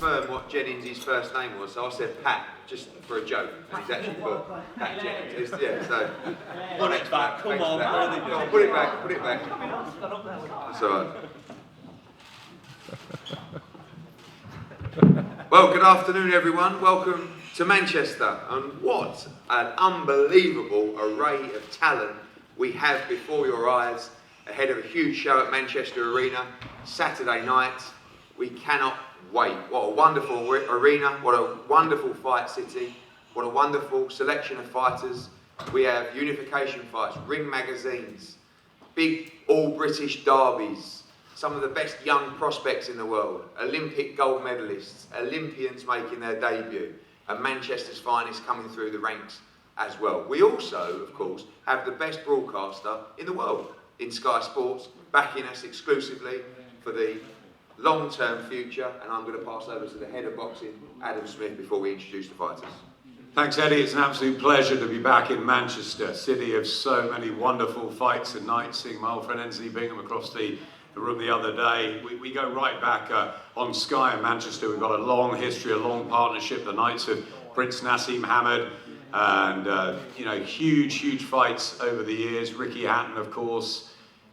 confirm what Jennings' first name was, so I said Pat, just for a joke, and he's actually called Pat Jennings. Yeah, so... Put it back, come on, put it back, put it back. That's all right. Well, good afternoon everyone, welcome to Manchester, and what an unbelievable array of talent we have before your eyes ahead of a huge show at Manchester Arena, Saturday night. We cannot wait. What a wonderful arena, what a wonderful fight city, what a wonderful selection of fighters. We have unification fights, ring magazines, big all-British derbies, some of the best young prospects in the world, Olympic gold medalists, Olympians making their debut, and Manchester's finest coming through the ranks as well. We also, of course, have the best broadcaster in the world in Sky Sports, backing us exclusively for the long-term future, and I'm going to pass over to the head of boxing, Adam Smith, before we introduce the fighters. Thanks, Eddie. It's an absolute pleasure to be back in Manchester, city of so many wonderful fights and nights. Seeing my old friend Ensley Bingham across the room the other day. We go right back on Sky in Manchester. We've got a long history, a long partnership. The nights of Prince Nassim Hamid, and you know, huge fights over the years. Ricky Hatton, of course,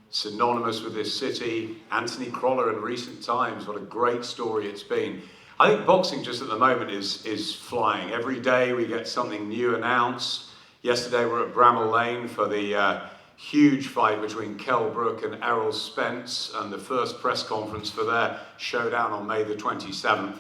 synonymous with this city. Anthony CROLLA in recent times. What a great story it's been. I think boxing just at the moment is flying. Every day we get something new announced. Yesterday we're at Bramall Lane for the huge fight between Kell Brook and Errol Spence, and the first press conference for their showdown on May the 27th.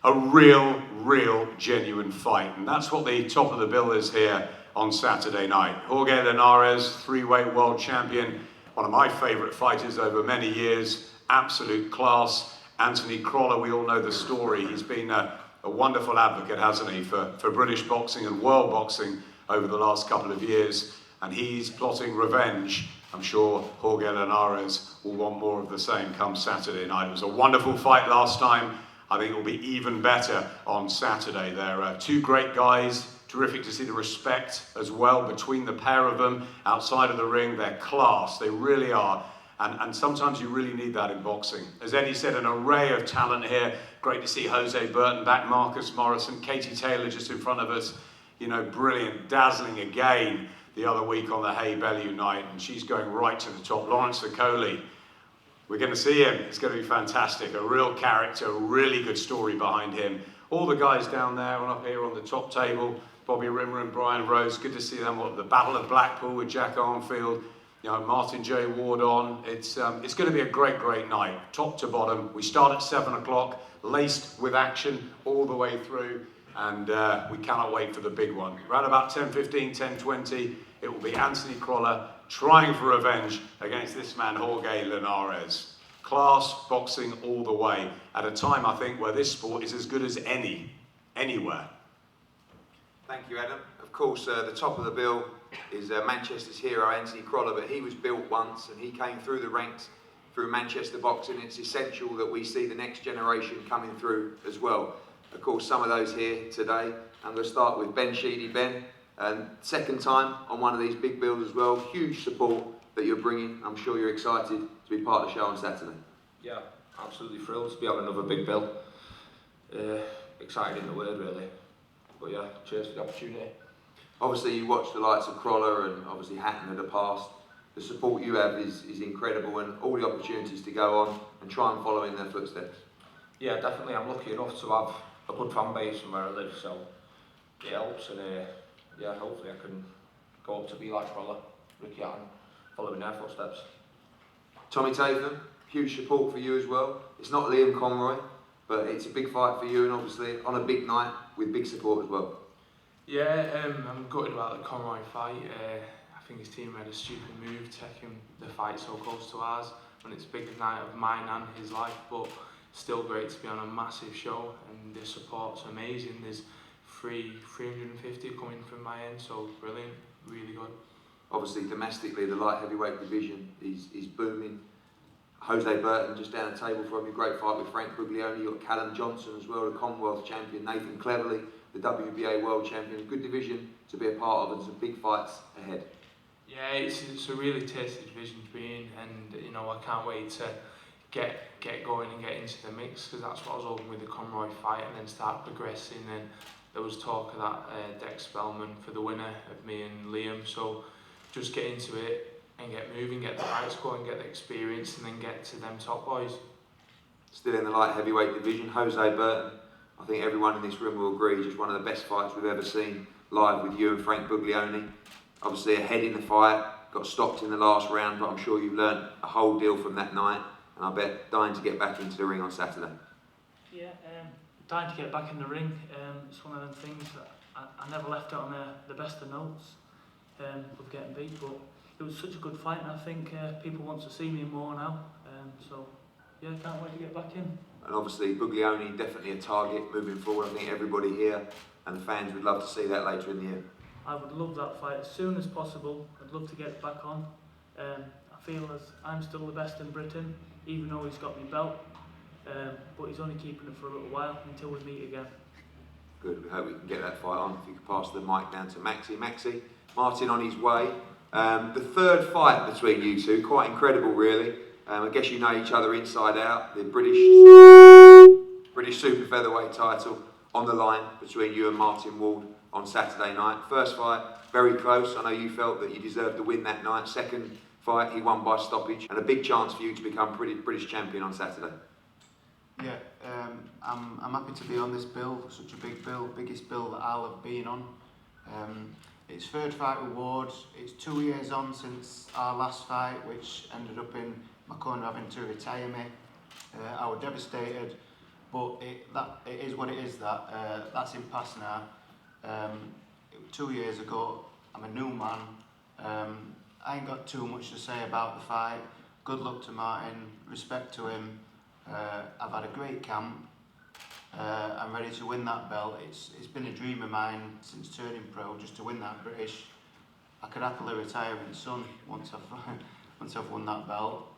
A real, genuine fight, and that's what the top of the bill is here on Saturday night. Jorge Linares, three-weight world champion, one of my favourite fighters over many years, absolute class. Anthony CROLLA, we all know the story. He's been a wonderful advocate, hasn't he, for British boxing and world boxing over the last couple of years. And he's plotting revenge. I'm sure Jorge Linares will want more of the same come Saturday night. It was a wonderful fight last time. I think it will be even better on Saturday. They're two great guys. Terrific to see the respect as well between the pair of them outside of the ring. They're class, they really are. And sometimes you really need that in boxing. As Eddie said, an array of talent here. Great to see Jose Burton back, Marcus Morrison, Katie Taylor just in front of us. You know, brilliant, dazzling again the other week on the Hay Bellew night, and she's going right to the top. Lawrence Okoli, we're going to see him. It's going to be fantastic. A real character, a really good story behind him. All the guys down there and up here on the top table, Bobby Rimmer and Brian Rose, good to see them. What, the Battle of Blackpool with Jack Armfield, you know, Martin J. Ward on. It's going to be a great night, top to bottom. We start at 7 o'clock, laced with action all the way through. And we cannot wait for the big one. Around about 10:15, 10:20, it will be Anthony CROLLA trying for revenge against this man, Jorge Linares. Class boxing all the way, at a time, I think, where this sport is as good as anywhere. Thank you, Adam. Of course, the top of the bill is Manchester's hero, Anthony CROLLA, but he was built once, and he came through the ranks through Manchester boxing. It's essential that we see the next generation coming through as well. Of course, some of those here today. I'm going to start with Ben Sheedy. Ben, second time on one of these big bills as well. Huge support that you're bringing. I'm sure you're excited to be part of the show on Saturday. Yeah, absolutely thrilled to be on another big bill. Excited in the word, really. But yeah, cheers for the opportunity. Obviously, you watch the likes of CROLLA and obviously Hatton in the past. The support you have is incredible, and all the opportunities to go on and try and follow in their footsteps. Yeah, definitely. I'm lucky enough to have a good fan base from where I live, so it helps, and yeah, hopefully I can go up to be like CROLLA, Ricky Hatton, following their footsteps. Tommy Tatham, huge support for you as well. It's not Liam Conroy, but it's a big fight for you, and obviously on a big night with big support as well. Yeah, I'm gutted about the Conroy fight. I think his team made a stupid move taking the fight so close to ours when it's a big night of mine and his life, but still great to be on a massive show, and the support's amazing. There's 350 coming from my end, so brilliant, really good. Obviously domestically the light heavyweight division is booming. Jose Burton just down the table from you, great fight with Frank Buglioni. You've got Callum Johnson as well, the Commonwealth champion, Nathan Cleverly, the WBA world champion. Good division to be a part of, and some big fights ahead. Yeah, it's a really tasty division to be in, and you know, I can't wait to get going and get into the mix, because that's what I was hoping with the Conroy fight, and then start progressing. And there was talk of that Dex Spellman for the winner of me and Liam. So just get into it and get moving, get the fights going, get the experience, and then get to them top boys. Still in the light heavyweight division, Jose Burton. I think everyone in this room will agree, just one of the best fights we've ever seen live with you and Frank Buglioni. Obviously ahead in the fight, got stopped in the last round, but I'm sure you've learned a whole deal from that night, and I bet dying to get back into the ring on Saturday. Yeah, dying to get back in the ring. It's one of them things that I never left it on the best of notes of getting beat, but it was such a good fight, and I think people want to see me more now. So yeah, can't wait to get back in. And obviously Buglioni, definitely a target moving forward. I think everybody here and the fans would love to see that later in the year. I would love that fight as soon as possible. I'd love to get back on. I feel as I'm still the best in Britain, even though he's got me belt. But he's only keeping it for a little while until we meet again. Good, we hope we can get that fight on. If you could pass the mic down to Maxi. Maxi, Martin on his way. The third fight between you two, quite incredible really. I guess you know each other inside out. The British super featherweight title on the line between you and Martin Ward on Saturday night. First fight, very close. I know you felt that you deserved to win that night. Second fight, he won by stoppage. And a big chance for you to become British champion on Saturday. Yeah, I'm happy to be on this bill, such a big bill, biggest bill that I'll have been on. It's third fight with Ward. It's 2 years on since our last fight, which ended up in my corner having to retire me. I was devastated, but it is what it is. That's in past now. 2 years ago, I'm a new man. I ain't got too much to say about the fight. Good luck to Martin, respect to him. I've had a great camp. I'm ready to win that belt. It's been a dream of mine since turning pro, just to win that British. I could happily retire in the sun once I've won that belt.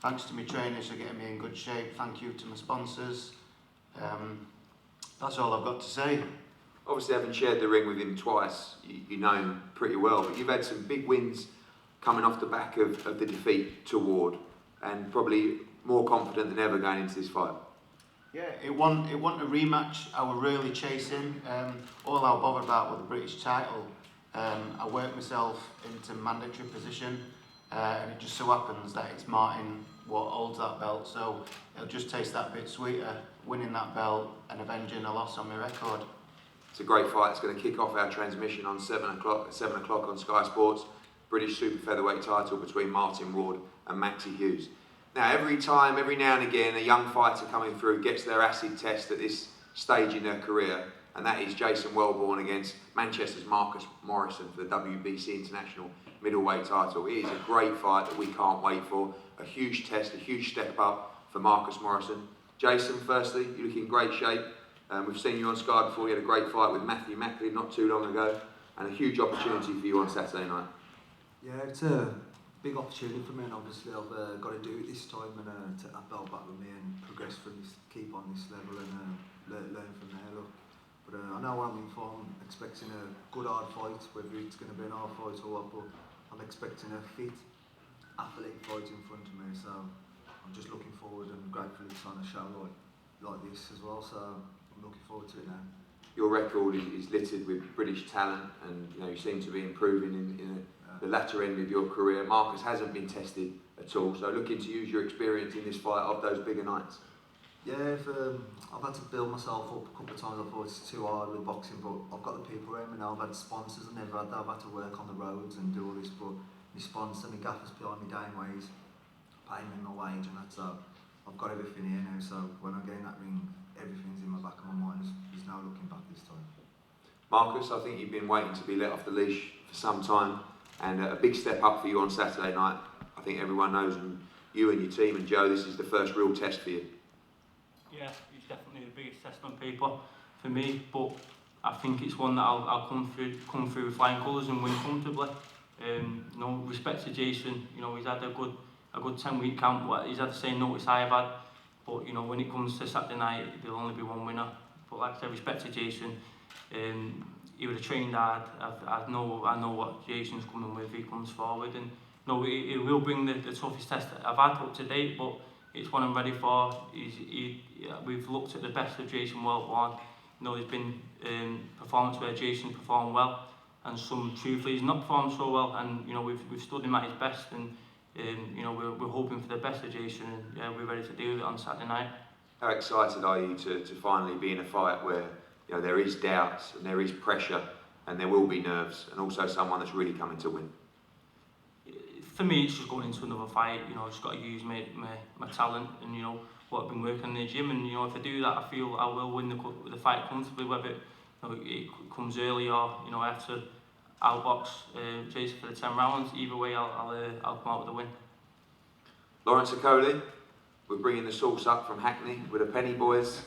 Thanks to my trainers for getting me in good shape. Thank you to my sponsors. That's all I've got to say. Obviously, having shared the ring with him twice, you know him pretty well, but you've had some big wins coming off the back of the defeat to Ward, and probably more confident than ever going into this fight. Yeah, it wasn't a rematch I was really chasing. All I was bothered about was the British title. I worked myself into mandatory position, and it just so happens that it's Martin what holds that belt, so it'll just taste that bit sweeter, winning that belt and avenging a loss on my record. It's a great fight. It's going to kick off our transmission on 7 o'clock on Sky Sports. British super featherweight title between Martin Ward and Maxi Hughes. Now, every now and again, a young fighter coming through gets their acid test at this stage in their career, and that is Jason Wellborn against Manchester's Marcus Morrison for the WBC International middleweight title. It is a great fight that we can't wait for. A huge test, a huge step up for Marcus Morrison. Jason, firstly, you look in great shape. We've seen you on Sky before. You had a great fight with Matthew Macklin not too long ago, and a huge opportunity for you on Saturday night. Yeah, it's a big opportunity for me, and obviously I've got to do it this time and take that belt back with me and progress from this, keep on this level and learn from there. Look. But I know I'm in form, expecting a good hard fight, whether it's going to be an hard fight or what, but I'm expecting a fit athlete fight in front of me, so I'm just looking forward and grateful it's on a show like this as well, so I'm looking forward to it now. Your record is littered with British talent, and you seem to be improving in the latter end of your career. Marcus hasn't been tested at all, so looking to use your experience in this fight of those bigger nights. Yeah, I've had to build myself up a couple of times. I thought it's too hard with boxing, but I've got the people around me now. I've had sponsors. I never had that. I've had to work on the roads and do all this, but my sponsor, my gaffers behind me, Gameways, paying me my wage and that. So I've got everything here now. So when I get in that ring, everything's in my back of my mind. There's no looking back this time. Marcus, I think you've been waiting to be let off the leash for some time, and a big step up for you on Saturday night. I think everyone knows, and you and your team and Joe, this is the first real test for you. Yeah, it's definitely the biggest test on paper for me, but I think it's one that I'll come through with flying colours and win comfortably. Respect to Jason. He's had a good 10-week camp. He's had the same notice I have had, but when it comes to Saturday night, there'll only be one winner. But like I said, respect to Jason. He would have trained hard. I know what Jason's coming with. He comes forward, and no, it will bring the toughest test that I've had up to date, but it's one I'm ready for. We've looked at the best of Jason worldwide. You know, there's been performance where Jason performed well, and some truthfully he's not performed so well, and you know we've stood him at his best, and you know we're hoping for the best of Jason, and yeah, we're ready to do it on Saturday night. How excited are you to finally be in a fight where you know there is doubts and there is pressure and there will be nerves, and also someone that's really coming to win? For me, it's just going into another fight. You know, I've just got to use my talent and you know what I've been working in the gym, and you know if I do that, I feel I will win the fight comfortably. Whether it comes early or you know I have to outbox Jason for the 10 rounds, either way I'll come out with a win. Lawrence Okoli, we're bringing the sauce up from Hackney with the Penny Boys.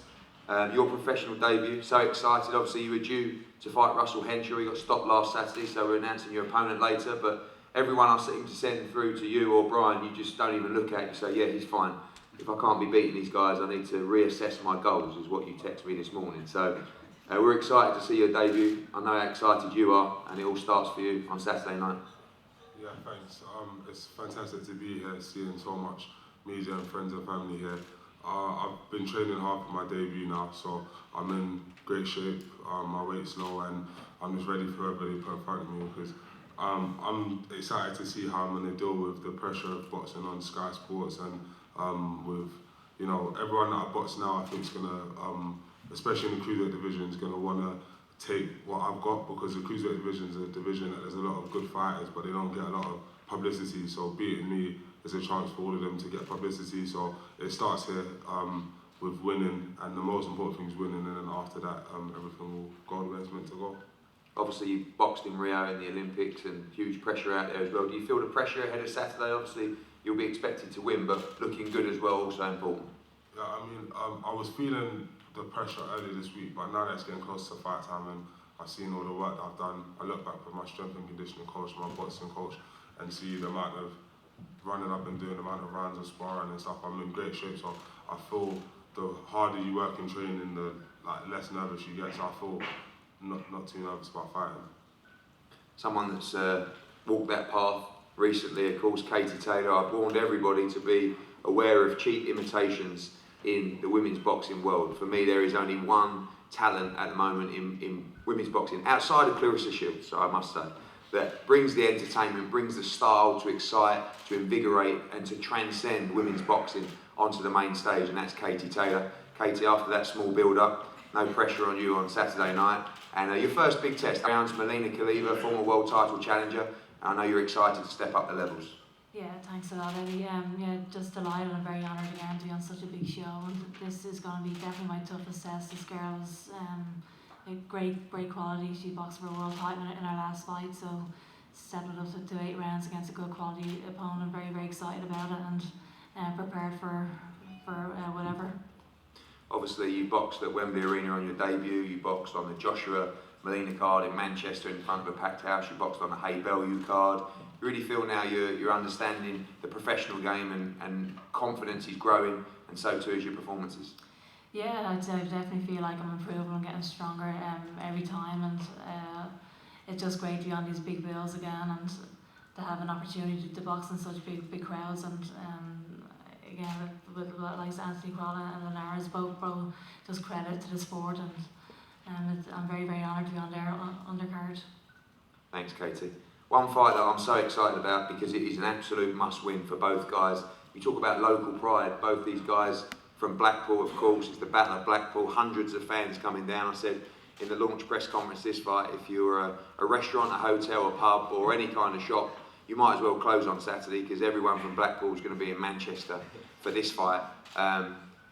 Your professional debut, so excited. Obviously you were due to fight Russell Henshaw, he got stopped last Saturday, so we're announcing your opponent later, but everyone I seem to send through to you or Brian, you just don't even look at, you say, yeah, he's fine. If I can't be beating these guys, I need to reassess my goals, is what you texted me this morning. So we're excited to see your debut. I know how excited you are, and it all starts for you on Saturday night. Yeah, thanks. It's fantastic to be here, seeing so much media and friends and family here. I've been training hard for my debut now, so I'm in great shape. My weight's low, and I'm just ready for everybody to put in front of me because I'm excited to see how I'm going to deal with the pressure of boxing on Sky Sports and with, you know, everyone that I box now. I think is going to, especially in the cruiserweight division, is going to want to take what I've got, because the cruiserweight division is a division that there's a lot of good fighters, but they don't get a lot of publicity. So beating me is a chance for all of them to get publicity. So it starts here with winning, and the most important thing is winning, and then after that, everything will go the way it's meant to go. Obviously you boxed in Rio in the Olympics and huge pressure out there as well. Do you feel the pressure ahead of Saturday? Obviously you'll be expected to win, but looking good as well, also important. Yeah, I mean, I was feeling the pressure earlier this week, but now that it's getting close to fight time and I've seen all the work that I've done, I look back with my strength and conditioning coach, my boxing coach, and see the amount of running I've been doing, the amount of rounds of sparring and stuff. I'm in great shape, so I feel the harder you work in training, the less nervous you get. So I feel not too nervous about fighting. Someone that's walked that path recently, of course, Katie Taylor. I've warned everybody to be aware of cheap imitations in the women's boxing world. For me, there is only one talent at the moment in women's boxing, outside of Clarissa Shields, I must say, that brings the entertainment, brings the style to excite, to invigorate, and to transcend women's boxing onto the main stage, and that's Katie Taylor. Katie, after that small build-up, no pressure on you on Saturday night, and your first big test against Melina Kaliva, former world title challenger. I know you're excited to step up the levels. Yeah, thanks a lot, Eddie. Yeah, just delighted and very honoured again to be on such a big show, and this is going to be definitely my toughest test. This girl is great quality. She boxed for a world title in our last fight, so stepping up to 8 rounds against a good quality opponent. I'm very, very excited about it and prepared for whatever. Obviously, you boxed at Wembley Arena on your debut. You boxed on the Joshua Molina card in Manchester in front of a packed house. You boxed on the Hay Bellew card. You really feel now you're understanding the professional game, and confidence is growing, and so too is your performances. Yeah, I definitely feel like I'm improving. I'm getting stronger every time, and it's just great to be on these big bills again and to have an opportunity to box in such big crowds. And again, with like Anthony CROLLA and Linares, both just credit to the sport, and I'm very, very honoured to be on their undercard. Thanks, Katie. One fight that I'm so excited about because it is an absolute must-win for both guys. You talk about local pride, both these guys from Blackpool, of course. It's the Battle of Blackpool, hundreds of fans coming down. I said in the launch press conference this fight, if you're a restaurant, a hotel, a pub, or any kind of shop, you might as well close on Saturday because everyone from Blackpool is going to be in Manchester for this fight.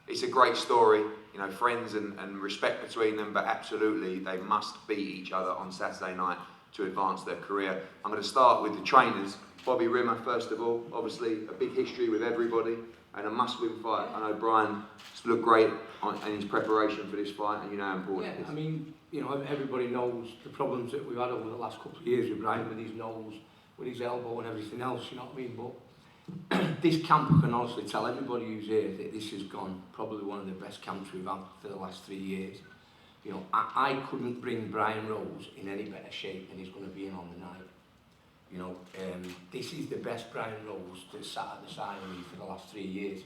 It's a great story, you know, friends and respect between them, but absolutely they must beat each other on Saturday night to advance their career. I'm going to start with the trainers. Bobby Rimmer, first of all, obviously a big history with everybody and a must-win fight. I know Brian looked great in his preparation for this fight, and you know how important it is. I mean, you know, everybody knows the problems that we've had over the last couple of years with Brian, with his nose, with his elbow and everything else, you know what I mean? But this camp, I can honestly tell everybody who's here that this has gone probably one of the best camps we've had for the last 3 years. You know, I couldn't bring Brian Rose in any better shape than he's going to be in on the night. You know, this is the best Brian Rose that sat at the side of me for the last 3 years.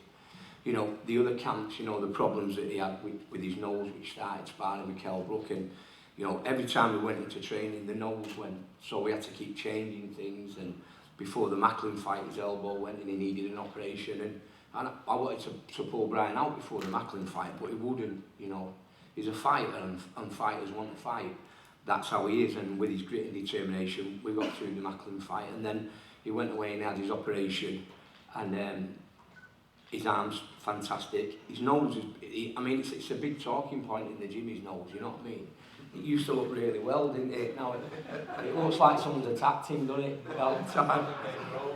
You know, the other camps, you know, the problems that he had with his nose, which started sparring with Kell Brook, and, you know, every time we went into training, the nose went, so we had to keep changing things, and before the Macklin fight, his elbow went and he needed an operation, and I wanted to pull Brian out before the Macklin fight, but he wouldn't, you know. He's a fighter, and fighters want to fight. That's how he is, and with his grit and determination, we got through the Macklin fight, and then he went away and had his operation, and his arm's fantastic. His nose is, I mean, it's a big talking point in the gym, his nose, you know what I mean? It used to look really well, didn't it? Now it looks like someone's attacked him, doesn't it? All the time.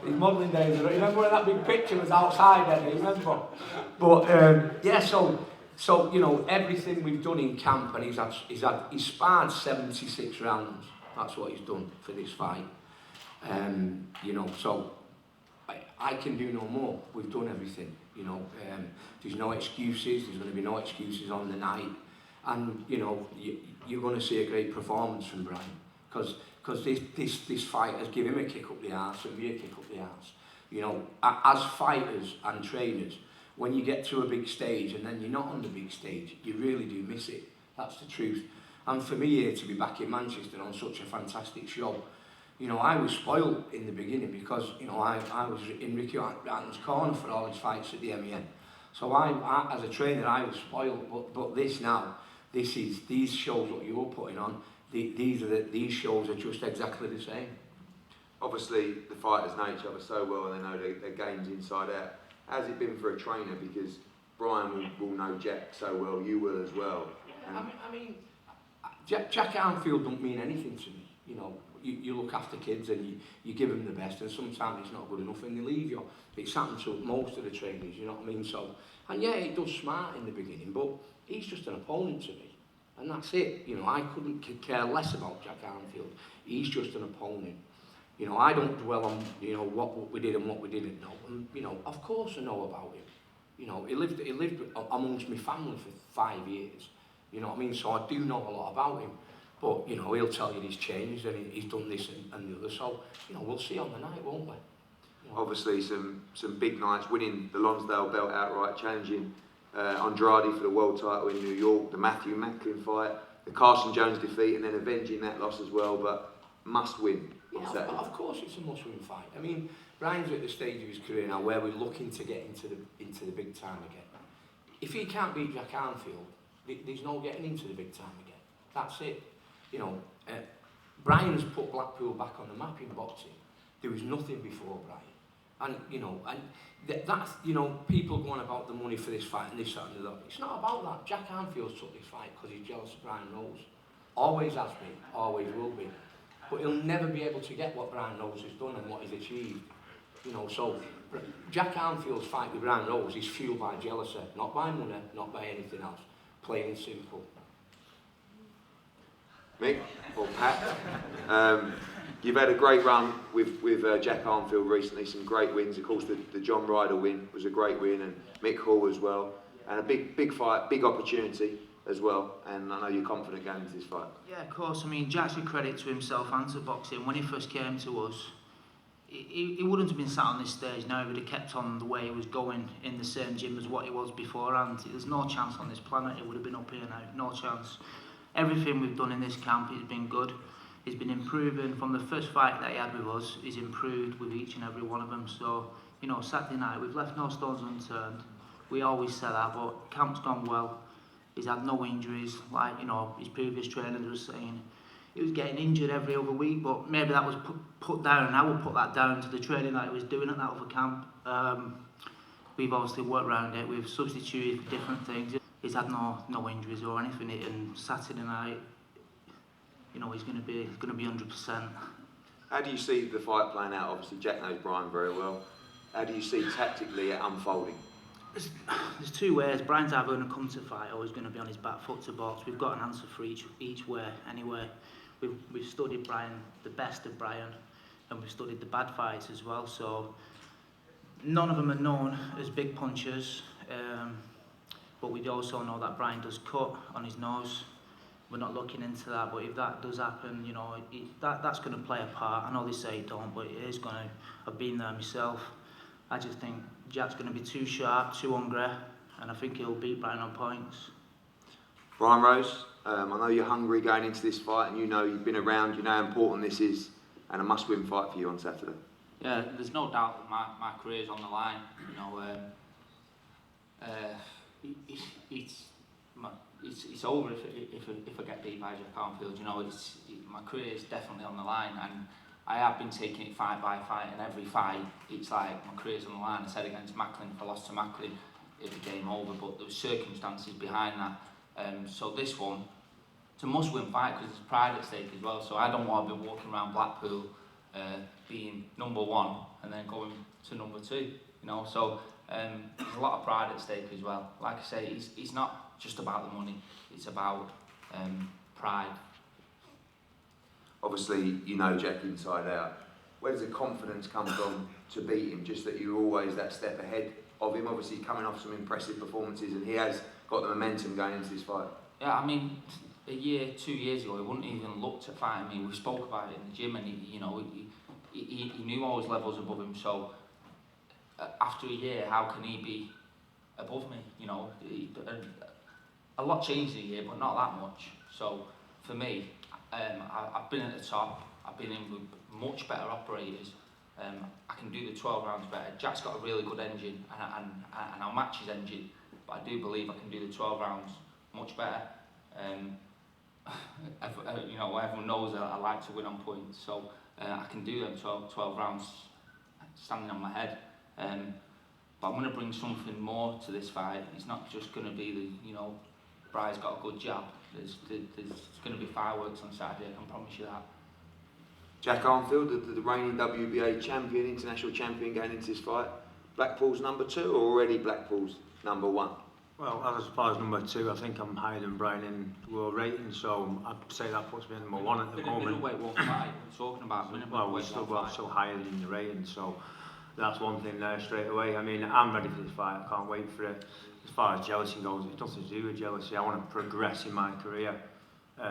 His modelling days, remember when that big picture was outside then, you remember? But, yeah, so, you know, everything we've done in camp, and he's sparred 76 rounds. That's what he's done for this fight. You know, so I can do no more. We've done everything, you know. There's no excuses. There's going to be no excuses on the night. And, you know, you're going to see a great performance from Brian. Because this fight has given him a kick up the arse and me a kick up the arse. You know, as fighters and trainers, when you get to a big stage and then you're not on the big stage, you really do miss it. That's the truth. And for me here to be back in Manchester on such a fantastic show, you know, I was spoiled in the beginning because, you know, I was in Ricky Hatton's corner for all his fights at the MEN. So I as a trainer, I was spoiled. But this now, these shows what you're putting on, these shows are just exactly the same. Obviously, the fighters know each other so well and they know their games inside out. How's it been for a trainer? Because Brian will know Jack so well, you will as well. Yeah, I mean, Jack Armfield don't mean anything to me. You know, you look after kids and you give them the best, and sometimes it's not good enough and they leave you. It's happened to most of the trainers, you know what I mean? So, and yeah, it does smart in the beginning, but he's just an opponent to me. And that's it. You know, I couldn't care less about Jack Armfield. He's just an opponent. You know, I don't dwell on, you know, what we did and what we didn't know. And, you know, of course I know about him. You know, he lived amongst my family for 5 years. You know what I mean? So I do know a lot about him. But, you know, he'll tell you he's changed and he's done this and the other. So, you know, we'll see on the night, won't we? You know. Obviously, some big nights, winning the Lonsdale belt outright, challenging Andrade for the world title in New York, the Matthew Macklin fight, the Carson Jones defeat, and then avenging that loss as well. But must win. Yeah, of course it's a must-win fight. I mean, Brian's at the stage of his career now where we're looking to get into the big time again. If he can't beat Jack Armfield, there's no getting into the big time again. That's it. You know, Brian's put Blackpool back on the map in boxing. There was nothing before Brian. And, you know, that's, you know, people going about the money for this fight and this, that and the other. It's not about that. Jack Armfield took this fight because he's jealous of Brian Rose. Always has been, always will be. But he'll never be able to get what Brian Rose has done and what he's achieved. You know, so Jack Armfield's fight with Brian Rose is fueled by jealousy, not by money, not by anything else. Plain and simple. Mick, or Pat, you've had a great run with Jack Armfield recently, some great wins. Of course, the John Ryder win was a great win, and Mick Hall as well. And a big fight, big opportunity as well, and I know you're confident going into this fight. Yeah, of course. I mean, Jack's a credit to himself and to boxing. When he first came to us, he wouldn't have been sat on this stage now if he'd have kept on the way he was going in the same gym as what he was beforehand. There's no chance on this planet he would have been up here now, no chance. Everything we've done in this camp has been good. He's been improving from the first fight that he had with us. He's improved with each and every one of them. So, you know, Saturday night, we've left no stones unturned. We always say that, but camp's gone well. He's had no injuries, like, you know, his previous trainers were saying. He was getting injured every other week, but maybe that was put down, and I will put that down to the training that he was doing at that other camp. We've obviously worked around it, we've substituted for different things. He's had no injuries or anything, and Saturday night, you know, he's going to be 100%. How do you see the fight playing out? Obviously, Jack knows Brian very well. How do you see tactically it unfolding? There's two ways. Brian's either going to come to fight or he's going to be on his back foot to box. We've got an answer for each way anyway. We've studied Brian, the best of Brian, and we've studied the bad fights as well. So none of them are known as big punchers, but we also know that Brian does cut on his nose. we're not looking into that. But if that does happen, you know, that's going to play a part. I know they say it don't, but it is going to. I've been there myself. I just think Jack's going to be too sharp, too hungry, and I think he'll beat Brian on points. Brian Rose, I know you're hungry going into this fight, and you know you've been around, you know how important this is, and a must-win fight for you on Saturday. Yeah, there's no doubt that my career's on the line. You know, it's over if I get beat by Jack Arnfield. You know, my career's definitely on the line, and I have been taking it fight by fight, and every fight it's like my career's on the line. I said against Macklin, if I lost to Macklin, it'd be game over, but there were circumstances behind that. So this one, it's a must-win fight because there's pride at stake as well. So I don't want to be walking around Blackpool being number one and then going to number two. You know, so there's a lot of pride at stake as well. Like I say, it's not just about the money; it's about pride. Obviously, you know Jack inside out. Where does the confidence come from to beat him? Just that you're always that step ahead of him. Obviously, coming off some impressive performances, and he has got the momentum going into this fight. Yeah, I mean, 2 years ago, he wouldn't even looked at fighting me. We spoke about it in the gym, and he knew I was levels above him. So after a year, how can he be above me? You know, a lot changed in a year, but not that much. So for me, I've been at the top. I've been in with much better operators. I can do the 12 rounds better. Jack's got a really good engine, and I'll match his engine. But I do believe I can do the 12 rounds much better. You know, everyone knows that I like to win on points, so I can do them 12 rounds standing on my head. But I'm going to bring something more to this fight. It's not just going to be Bry's got a good jab. There's going to be fireworks on Saturday, I can promise you that. Jack Arnfield, the reigning WBA champion, international champion going into this fight. Blackpool's number 2 or already Blackpool's number 1? Well, as far as number 2, I think I'm higher than Brian in world rating, so I'd say that puts me at number 1 at the moment. Middleweight won't fight. We're talking about middleweight. Well, we're still higher than the rating, so that's one thing there straight away. I mean, I'm ready for this fight. I can't wait for it. As far as jealousy goes, it's nothing to do with jealousy. I want to progress in my career.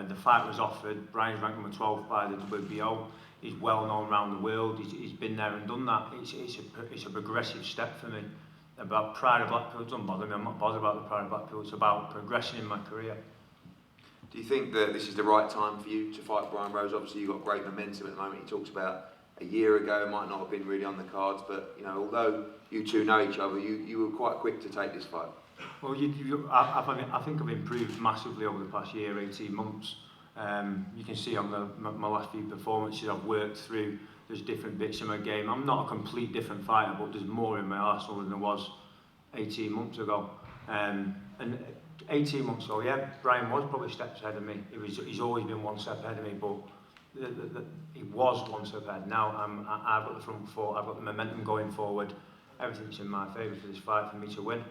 The fight was offered. Brian's ranked number 12 by the WBO. He's well known around the world. He's been there and done that. It's a progressive step for me. About pride of Blackpool, it doesn't bother me. I'm not bothered about the pride of Blackpool. It's about progressing in my career. Do you think that this is the right time for you to fight Brian Rose? Obviously, you've got great momentum at the moment. He talks about a year ago, it might not have been really on the cards, but although you two know each other, you were quite quick to take this fight. Well, I think I've improved massively over the past year, 18 months. You can see on my last few performances I've worked through. There's different bits in my game. I'm not a complete different fighter, but there's more in my arsenal than there was 18 months ago. And 18 months ago, yeah, Brian was probably steps ahead of me. He's always been one step ahead of me, but he was one step ahead. Now I've got the front foot, I've got the momentum going forward. Everything's in my favour for this fight for me to win.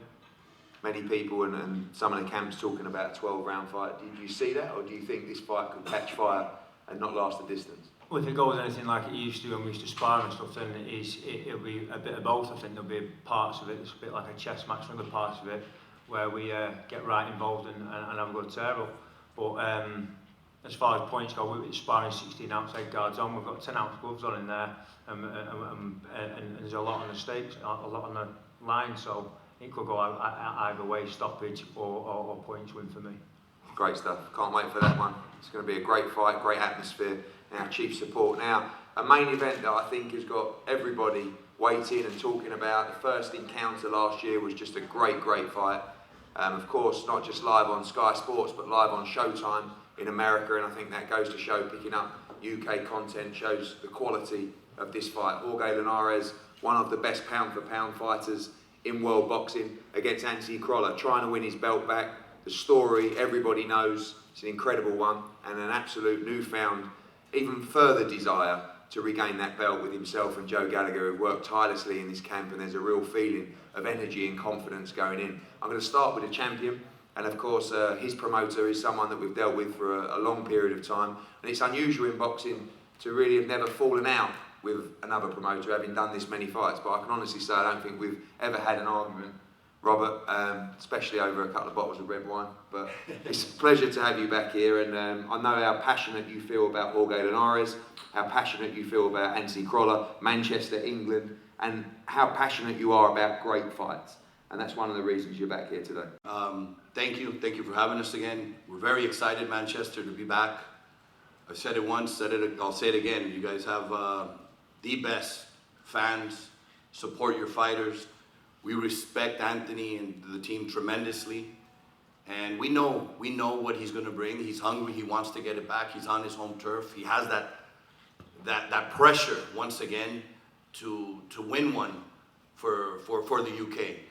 Many people and some of the camps talking about a 12-round fight. Did you see that, or do you think this fight could catch fire and not last the distance? Well, if it goes anything like it used to when we used to spar and stuff, then it'll be a bit of both. I think there'll be parts of it, it's a bit like a chess match, and other parts of it where we get right involved and have a good tear up. But as far as points go, we're sparring 16 outside guards on. We've got 10 ounce gloves on in there, and there's a lot on the stakes, a lot on the line. So it could go either way, stoppage or points win for me. Great stuff. Can't wait for that one. It's going to be a great fight, great atmosphere, and our chief support. Now, a main event that I think has got everybody waiting and talking about. The first encounter last year was just a great fight. Of course, not just live on Sky Sports, but live on Showtime in America, and I think that goes to show picking up UK content shows the quality of this fight. JORGE Linares, one of the best pound-for-pound fighters in world boxing, against CROLLA, trying to win his belt back. The story everybody knows, it's an incredible one, and an absolute newfound, even further desire to regain that belt with himself and Joe Gallagher, who've worked tirelessly in this camp, and there's a real feeling of energy and confidence going in. I'm going to start with the champion, and of course his promoter is someone that we've dealt with for a long period of time, and it's unusual in boxing to really have never fallen out with another promoter, having done this many fights, but I can honestly say I don't think we've ever had an argument Robert, especially over a couple of bottles of red wine. But it's a pleasure to have you back here, and I know how passionate you feel about Jorge Linares, how passionate you feel about Anthony CROLLA, Manchester, England, and how passionate you are about great fights. And that's one of the reasons you're back here today. Thank you for having us again. We're very excited, Manchester, to be back. I've said it once, I'll say it again. You guys have the best fans, support your fighters. We respect Anthony and the team tremendously. And we know what he's gonna bring. He's hungry, he wants to get it back. He's on his home turf. He has that pressure once again to win one for the UK.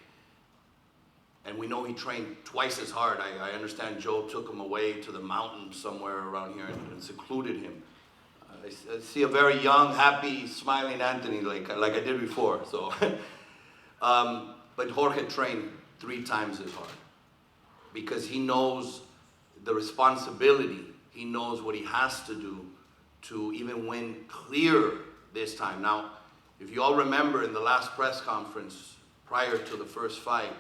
And we know he trained twice as hard. I understand Joe took him away to the mountains somewhere around here and secluded him. I see a very young, happy, smiling Anthony like I did before. So, but Jorge trained 3 times as hard because he knows the responsibility. He knows what he has to do to even win clear this time. Now, if you all remember in the last press conference prior to the first fight,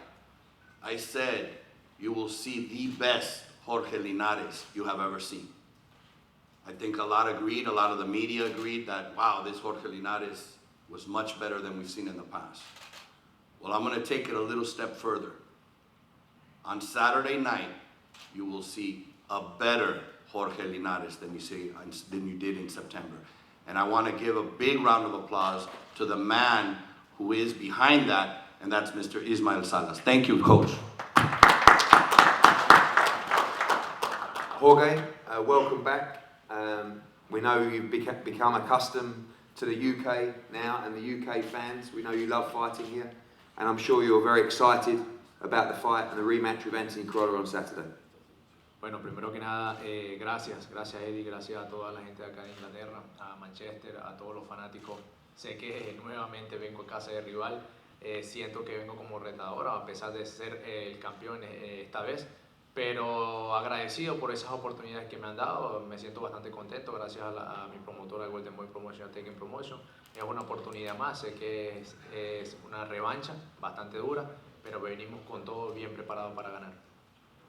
I said, you will see the best Jorge Linares you have ever seen. I think a lot agreed, a lot of the media agreed that, wow, this Jorge Linares was much better than we've seen in the past. Well, I'm gonna take it a little step further. On Saturday night, you will see a better Jorge Linares than you did in September. And I wanna give a big round of applause to the man who is behind that, and that's Mr. Ismael Salas. Thank you, Coach. Jorge, welcome back. We know you've become accustomed to the UK now and the UK fans. We know you love fighting here, and I'm sure you're very excited about the fight and the rematch with Anthony CROLLA on Saturday. Bueno, primero que nada, gracias Eddie, gracias a toda la gente de acá de Inglaterra, a Manchester, a todos los fanáticos. Sé que nuevamente vengo a casa de rival. Siento que vengo como retador a pesar de ser el campeón esta vez, pero agradecido por esas oportunidades que me han dado. Me siento bastante contento gracias a mi promotora Golden Boy Promotion, Taking Promotion. Es una oportunidad más, sé que es una revancha bastante dura, pero venimos con todo bien preparado para ganar.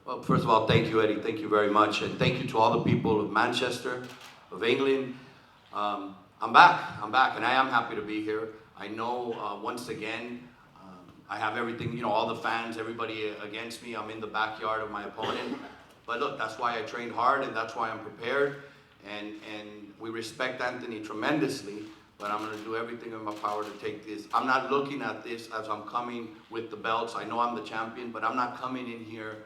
Well, first of all, thank you, Eddie. Thank you very much, and thank you to all the people of Manchester, of England. I'm back, and I am happy to be here. I know, once again, I have everything, all the fans, everybody against me. I'm in the backyard of my opponent. But look, that's why I trained hard, and that's why I'm prepared. And we respect Anthony tremendously, but I'm going to do everything in my power to take this. I'm not looking at this as I'm coming with the belts. I know I'm the champion, but I'm not coming in here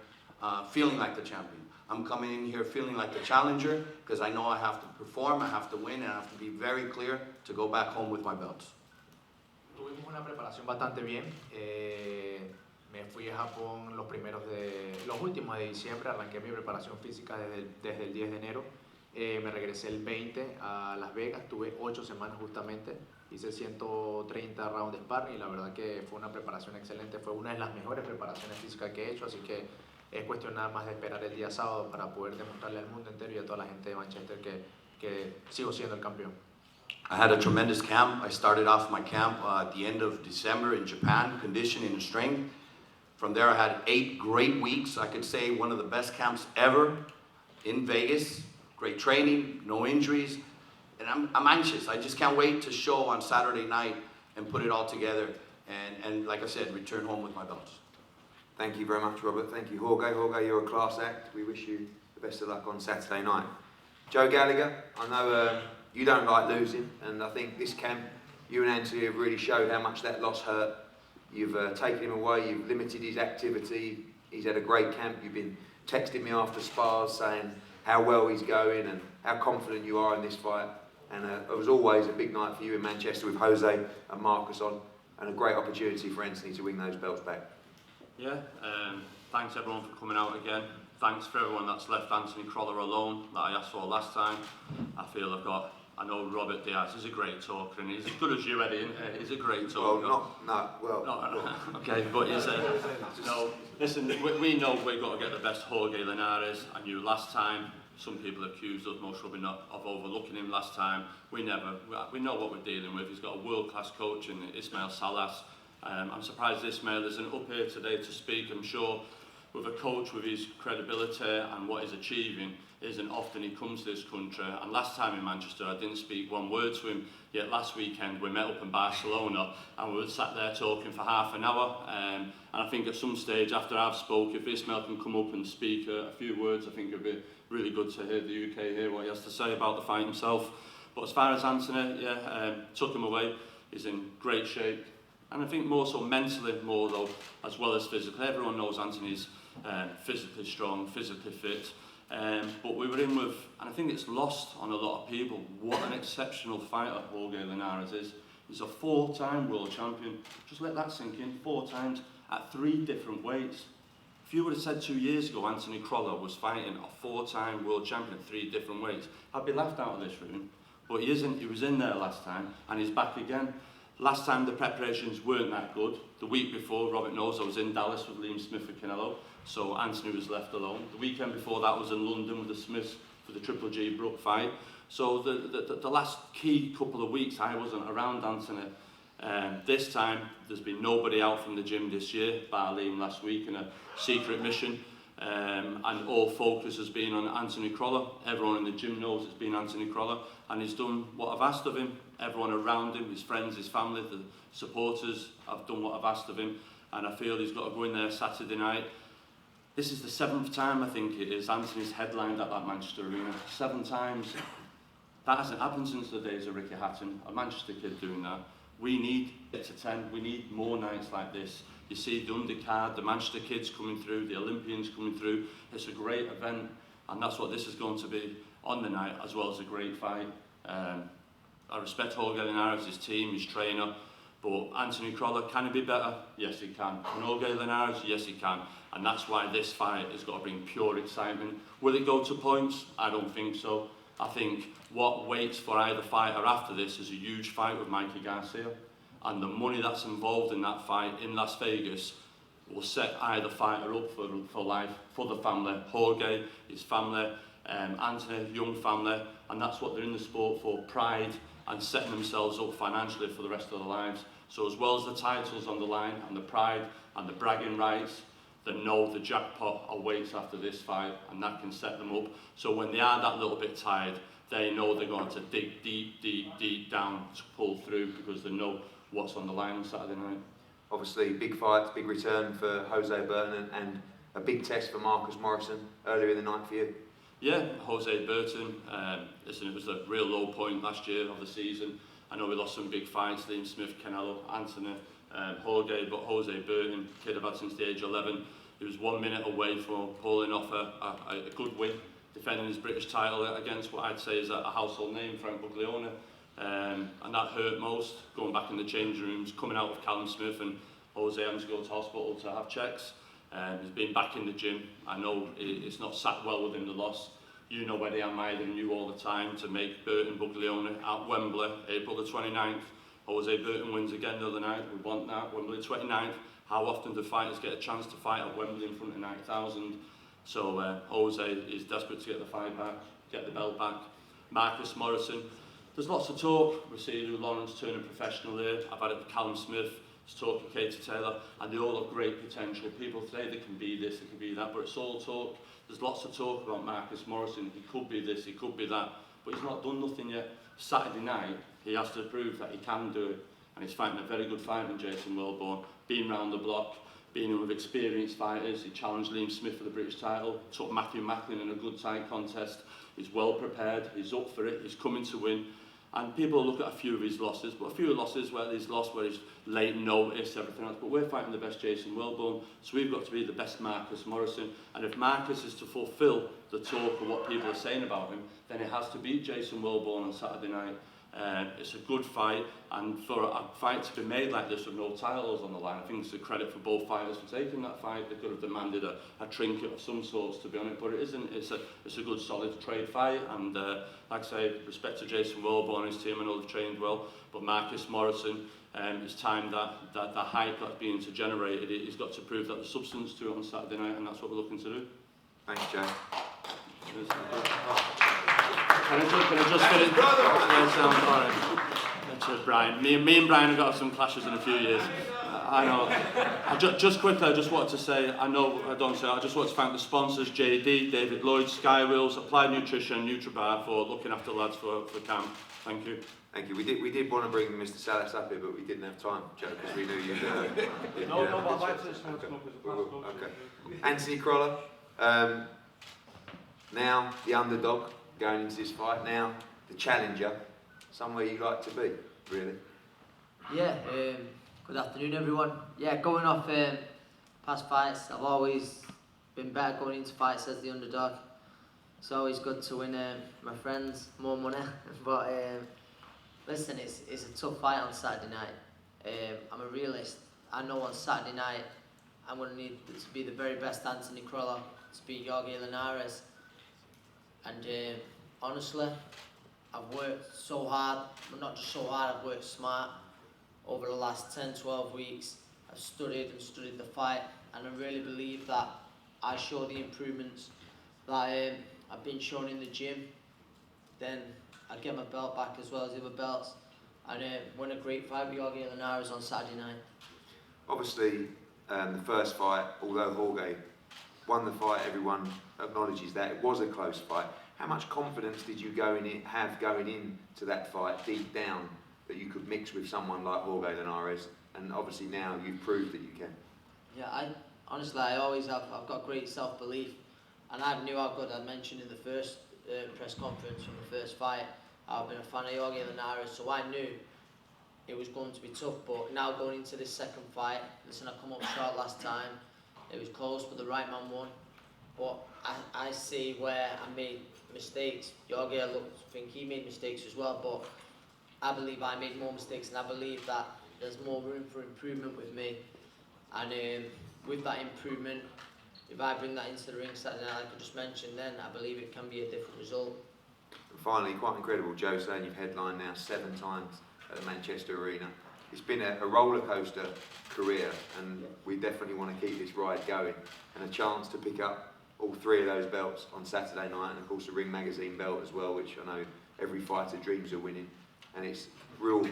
feeling like the champion. I'm coming in here feeling like the challenger, because I know I have to perform, I have to win, and I have to be very clear to go back home with my belts. Tuvimos una preparación bastante bien. Me fui a Japón los últimos de diciembre. Arranqué mi preparación física desde el 10 de enero. Me regresé el 20 a Las Vegas. Tuve 8 semanas justamente. Hice 130 rounds de sparring y la verdad que fue una preparación excelente. Fue una de las mejores preparaciones físicas que he hecho. Así que es cuestión nada más de esperar el día sábado para poder demostrarle al mundo entero y a toda la gente de Manchester que sigo siendo el campeón. I had a tremendous camp. I started off my camp at the end of December in Japan, conditioning and strength. From there I had 8 great weeks. I could say one of the best camps ever in Vegas. Great training, no injuries. And I'm anxious. I just can't wait to show on Saturday night and put it all together. And like I said, return home with my belts. Thank you very much, Robert. Thank you, Jorge. Jorge, you're a class act. We wish you the best of luck on Saturday night. Joe Gallagher, I know you don't like losing, and I think this camp, you and Anthony have really showed how much that loss hurt. You've taken him away, you've limited his activity. He's had a great camp. You've been texting me after spars saying how well he's going and how confident you are in this fight. And it was always a big night for you in Manchester with Jose and Marcus on, and a great opportunity for Anthony to win those belts back. Yeah, thanks everyone for coming out again. Thanks for everyone that's left Anthony CROLLA alone that I asked for last time. I know Robert Diaz is a great talker, and he's as good as you, Eddie. He's a great talker. Okay, but he's no. Listen, we know we've got to get the best Jorge Linares. I knew last time. Some people accused us most probably not of overlooking him last time. We know what we're dealing with. He's got a world-class coach in Ismael Salas. I'm surprised Ismail isn't up here today to speak. I'm sure with a coach with his credibility and what he's achieving, isn't often he comes to this country. And last time in Manchester, I didn't speak one word to him. Yet last weekend, we met up in Barcelona and we were sat there talking for half an hour. And I think at some stage after I've spoke, if Ismail can come up and speak a few words, I think it'd be really good to hear the UK hear what he has to say about the fight himself. But as far as Anthony, took him away. He's in great shape. And I think more so mentally, more though, as well as physically. Everyone knows Anthony's physically strong, physically fit. But we were in with, and I think it's lost on a lot of people, what an exceptional fighter Jorge Linares is. He's a 4-time world champion. Just let that sink in, 4 times at 3 different weights. If you would have said 2 years ago Anthony CROLLA was fighting a 4-time world champion at 3 different weights, I'd be laughed out of this room. But he isn't. He was in there last time and he's back again. Last time the preparations weren't that good. The week before, Robert knows I was in Dallas with Liam Smith for Canelo, so Anthony was left alone. The weekend before that was in London with the Smiths for the Triple G Brook fight. So the last key couple of weeks I wasn't around Anthony. This time there's been nobody out from the gym this year, bar Liam last week in a secret mission. And all focus has been on Anthony CROLLA. Everyone in the gym knows it's been Anthony CROLLA, and he's done what I've asked of him. Everyone around him, his friends, his family, the supporters, have done what I've asked of him, and I feel he's got to go in there Saturday night. This is the 7th time I think it is Anthony's headlined at that Manchester Arena. 7 times. That hasn't happened since the days of Ricky Hatton, a Manchester kid doing that. We need it to 10. We need more nights like this. You see the undercard, the Manchester kids coming through, the Olympians coming through. It's a great event, and that's what this is going to be on the night, as well as a great fight. I respect Jorge Linares, his team, his trainer, but Anthony CROLLA, can he be better? Yes, he can. And Jorge Linares, yes, he can. And that's why this fight has got to bring pure excitement. Will it go to points? I don't think so. I think what waits for either fighter after this is a huge fight with Mikey Garcia. And the money that's involved in that fight in Las Vegas will set either fighter up for life, for the family. Jorge, his family, Anthony, young family, and that's what they're in the sport for, pride and setting themselves up financially for the rest of their lives. So as well as the titles on the line and the pride and the bragging rights, they know the jackpot awaits after this fight, and that can set them up. So when they are that little bit tired, they know they're going to dig deep, deep, deep down to pull through, because they know what's on the line on Saturday night. Obviously, big fight, big return for Jose Burton, and a big test for Marcus Morrison earlier in the night for you. Yeah, Jose Burton, listen, it was a real low point last year of the season. I know we lost some big fights, Liam Smith, Canelo, Anthony, Jorge, but Jose Burton, kid I've had since the age of 11, he was 1 minute away from pulling off a good win, defending his British title against what I'd say is a household name, Frank Buglione. And that hurt most, going back in the change rooms, coming out with Callum Smith and Jose having to go to hospital to have checks. He's been back in the gym. I know it's not sat well with him, the loss. You know where they am than you all the time to make Burton Buglione at Wembley, April the 29th. Jose Burton wins again the other night. We want that. Wembley 29th. How often do fighters get a chance to fight at Wembley in front of 9,000? So Jose is desperate to get the fight back, get the belt back. Marcus Morrison. There's lots of talk. We see Lou Lawrence turning professional here. I've had it with Callum Smith. There's talk with Katie Taylor, and they all have great potential. People say they can be this, they can be that, but it's all talk. There's lots of talk about Marcus Morrison. He could be this, he could be that, but he's not done nothing yet. Saturday night, he has to prove that he can do it, and he's fighting a very good fight in Jason Wilborn, being round the block, being in with experienced fighters. He challenged Liam Smith for the British title, took Matthew Macklin in a good tight contest. He's well prepared, he's up for it, he's coming to win. And people look at a few of his losses, but a few losses where he's lost, where he's late notice, everything else. But we're fighting the best Jason Wilborn, so we've got to be the best Marcus Morrison. And if Marcus is to fulfil the talk of what people are saying about him, then he has to beat Jason Wilborn on Saturday night. It's a good fight, and for a fight to be made like this with no titles on the line, I think it's a credit for both fighters for taking that fight. They could have demanded a trinket of some sorts, to be honest, but it isn't. It's a good, solid trade fight, and like I say, respect to Jason Wilborn and his team. I know they've trained well, but Marcus Morrison, it's time that the hype that's being generated, he's got to prove that the substance to it on Saturday night, and that's what we're looking to do. Thanks, Jay. Cheers. Can I just finish? Yes, all right. That's Brian. Me and Brian have got some clashes in a few years. I know. Just quickly, I just wanted to say, I just want to thank the sponsors, JD, David Lloyd, Skywheels, Applied Nutrition, NutriBar for looking after lads for camp. Thank you. Thank you. We did want to bring Mr. Salas up here, but we didn't have time, Joe, because we knew you'd... No, but I'd like to smoke Okay. Anthony CROLLA, now the underdog going into this fight, now the challenger, somewhere you'd like to be, really. Yeah, good afternoon everyone. Yeah, going off past fights, I've always been better going into fights as the underdog. It's always good to win my friends more money, but listen, it's a tough fight on Saturday night. I'm a realist. I know on Saturday night I'm going to need to be the very best Anthony CROLLA to beat JORGE LINARES. And honestly, I've worked so hard, but not just so hard, I've worked smart over the last 10-12 weeks. I've studied and studied the fight, and I really believe that I show the improvements that I've been shown in the gym, then I get my belt back as well as the other belts, and win a great fight with JORGE LINARES on Saturday night. Obviously, the first fight, although Jorge won the fight, everyone acknowledges that it was a close fight. How much confidence did you have going into that fight deep down that you could mix with someone like JORGE LINARES? And obviously now you've proved that you can. Yeah, honestly I always have. I've got great self-belief, and I knew how good. I mentioned in the first press conference from the first fight, I've been a fan of JORGE LINARES, so I knew it was going to be tough. But now going into this second fight, listen, I come up short last time. It was close, but the right man won. But I see where I made mistakes. JORGE, I think he made mistakes as well, but I believe I made more mistakes, and I believe that there's more room for improvement with me. And with that improvement, if I bring that into the ring Saturday night, like I just mentioned, then I believe it can be a different result. And finally, quite incredible, Joe, saying you've headlined now 7 times at the Manchester Arena. It's been a roller coaster career, and we definitely want to keep this ride going, and a chance to pick up all 3 of those belts on Saturday night, and of course the Ring Magazine belt as well, which I know every fighter dreams of winning, and it's real.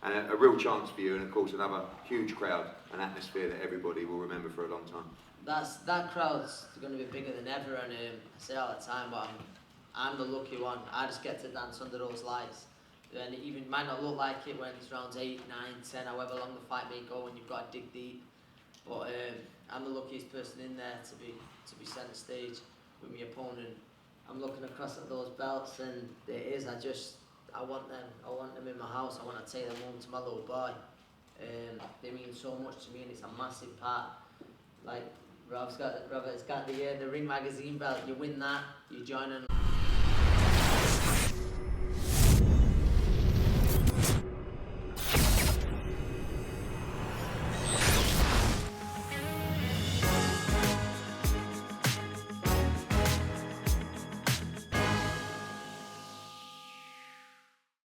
And a real chance for you, and of course another huge crowd, an atmosphere that everybody will remember for a long time. That crowd's going to be bigger than ever, and I say all the time, but I'm the lucky one. I just get to dance under those lights. And it even might not look like it when it's rounds 8, 9, 10, however long the fight may go, and you've got to dig deep. But I'm the luckiest person in there to be centre stage with my opponent. I'm looking across at those belts, and it is. I want them in my house. I want to take them home to my little boy. They mean so much to me, and it's a massive part. Like Rob's got the Ring Magazine belt. You win that, you join in.